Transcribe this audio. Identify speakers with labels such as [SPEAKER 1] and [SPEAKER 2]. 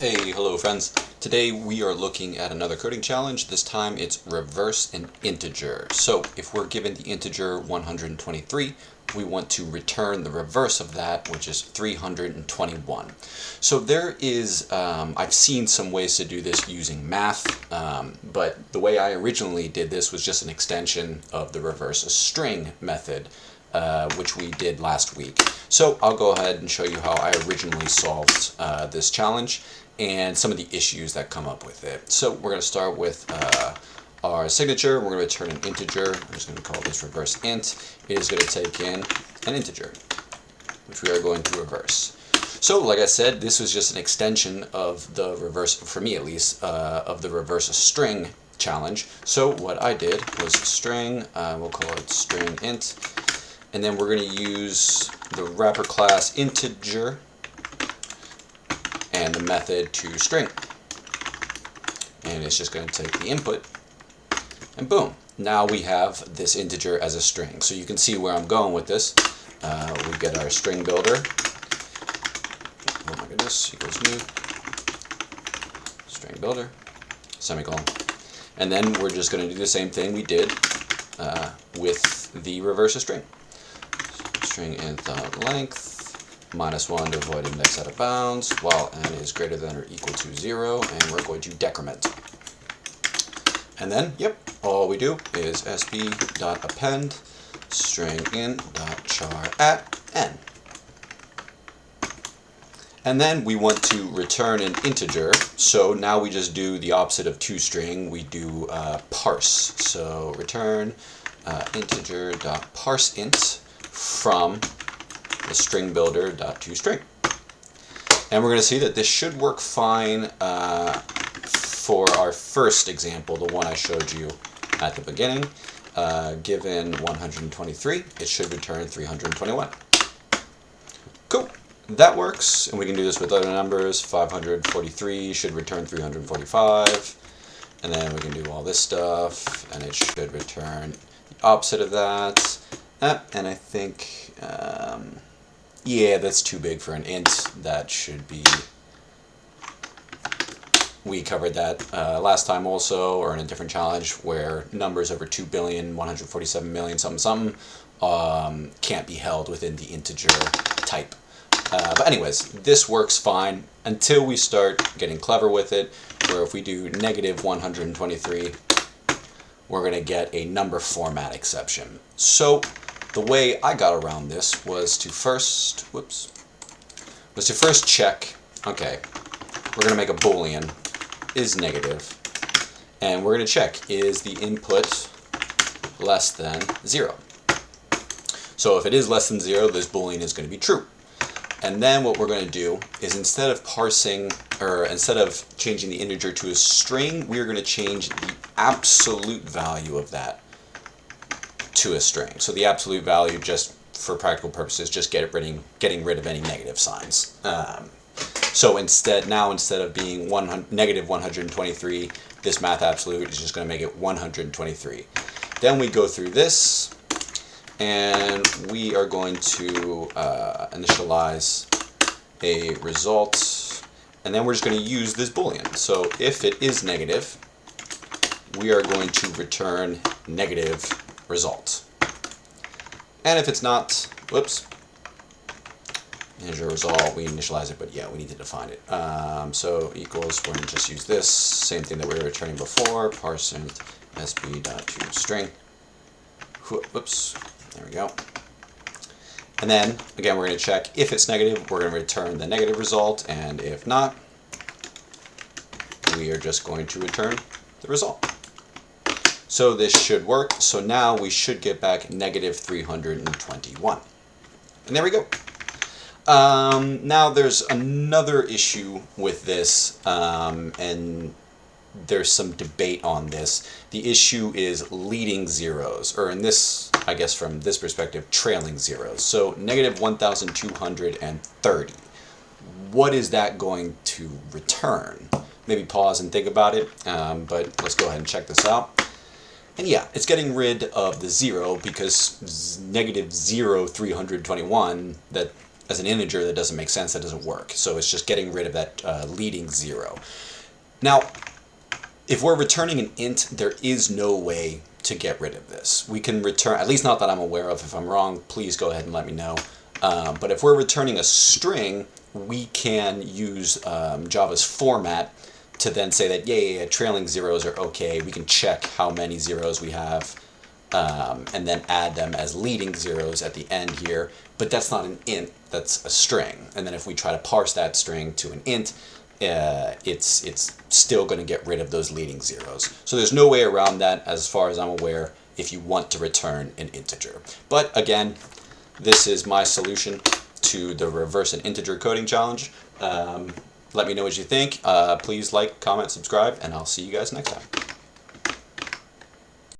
[SPEAKER 1] Hey, hello friends. Today we are looking at another coding challenge. This time it's reverse an integer. So if we're given the integer 123, we want to return the reverse of that, which is 321. So there is, I've seen some ways to do this using math, but the way I originally did this was just an extension of the reverse a string method, which we did last week. So I'll go ahead and show you how I originally solved this challenge and some of the issues that come up with it. So we're going to start with our signature. We're going to return an integer. I'm just going to call this reverse int. It is going to take in an integer, which we are going to reverse. So like I said, this was just an extension of the reverse, for me at least, of the reverse a string challenge. So what I did was string, we'll call it string int, and then we're going to use the wrapper class integer and the method to string. And it's just going to take the input, and boom, now we have this integer as a string. So you can see where I'm going with this. We get our string builder. Oh my goodness, equals new string builder, semicolon. And then we're just going to do the same thing we did with the reverse a string. String int.length -1 to avoid index out of bounds, while n is greater than or equal to 0, and we're going to decrement. And then, yep, all we do is sb.append string int.char at n. And then we want to return an integer, so now we just do the opposite of toString, we do parse. So return integer.parseInt from the string builder.toString. And we're going to see that this should work fine for our first example, the one I showed you at the beginning. Given 123, it should return 321. Cool. That works, and we can do this with other numbers. 543 should return 345, and then we can do all this stuff, and it should return the opposite of that. And I think, yeah, that's too big for an int. That should be, we covered that last time also, or in a different challenge, where numbers over 2 billion, 147 million, something, can't be held within the integer type. But anyways, this works fine until we start getting clever with it, where if we do -123, we're going to get a number format exception. So the way I got around this was to first, check, okay, we're going to make a boolean is negative, and we're going to check, is the input less than 0? So if it is less than 0, this boolean is going to be true. And then what we're going to do is instead of changing the integer to a string, we're going to change the absolute value of that to a string. So the absolute value, just for practical purposes, just getting rid of any negative signs. So instead of being -123, this math absolute is just going to make it 123. Then we go through this, and we are going to initialize a result, and then we're just going to use this boolean. So if it is negative, we are going to return negative result. And if it's not, integer result, we initialize it, but yeah, we need to define it. So equals, we're going to just use this, same thing that we were returning before, parse int sb.toString. There we go. And then, again, we're going to check if it's negative, we're going to return the negative result, and if not, we are just going to return the result. So this should work. So now we should get back -321. And there we go. Now there's another issue with this, and there's some debate on this. The issue is leading zeros, or in this, I guess from this perspective, trailing zeros. So -1230. What is that going to return? Maybe pause and think about it, but let's go ahead and check this out. And yeah, it's getting rid of the 0 because -0 321, that as an integer, that doesn't make sense, that doesn't work. So it's just getting rid of that leading 0. Now, if we're returning an int, there is no way to get rid of this. We can return, at least not that I'm aware of. If I'm wrong, please go ahead and let me know. But if we're returning a string, we can use Java's format to then say that, yeah, trailing zeros are okay. We can check how many zeros we have and then add them as leading zeros at the end here. But that's not an int, that's a string. And then if we try to parse that string to an int, it's still going to get rid of those leading zeros. So there's no way around that as far as I'm aware if you want to return an integer. But again, this is my solution to the reverse an integer coding challenge. Let me know what you think. Please like, comment, subscribe, and I'll see you guys next time.